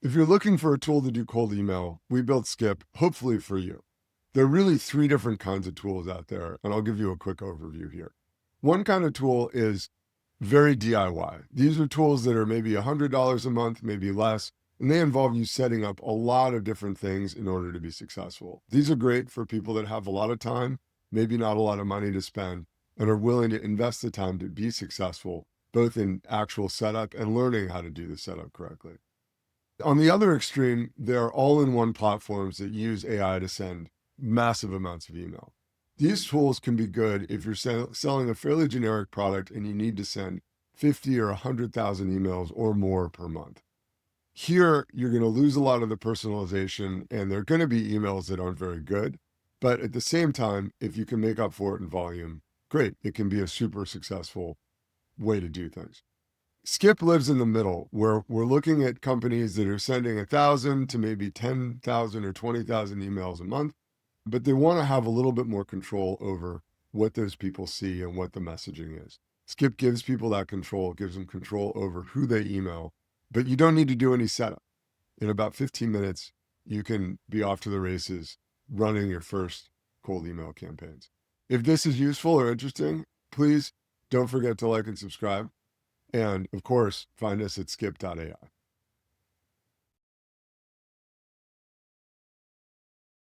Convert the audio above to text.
If you're looking for a tool to do cold email, we built Skip, hopefully for you. There are really three different kinds of tools out there, and I'll give you a quick overview here. One kind of tool is very DIY. These are tools that are maybe $100 a month, maybe less, and they involve you setting up a lot of different things in order to be successful. These are great for people that have a lot of time, maybe not a lot of money to spend, and are willing to invest the time to be successful, both in actual setup and learning how to do the setup correctly. On the other extreme, there are all-in-one platforms that use AI to send massive amounts of email. These tools can be good if you're selling a fairly generic product and you need to send 50 or 100,000 emails or more per month. Here, you're going to lose a lot of the personalization, and there are going to be emails that aren't very good. But at the same time, if you can make up for it in volume, great. It can be a super successful way to do things. Skip lives in the middle, where we're looking at companies that are sending 1,000 to maybe 10,000 or 20,000 emails a month, but they want to have a little bit more control over what those people see and what the messaging is. Skip gives people that control, gives them control over who they email, but you don't need to do any setup. In about 15 minutes, you can be off to the races running your first cold email campaigns. If this is useful or interesting, please don't forget to like and subscribe. And of course, find us at skip.ai.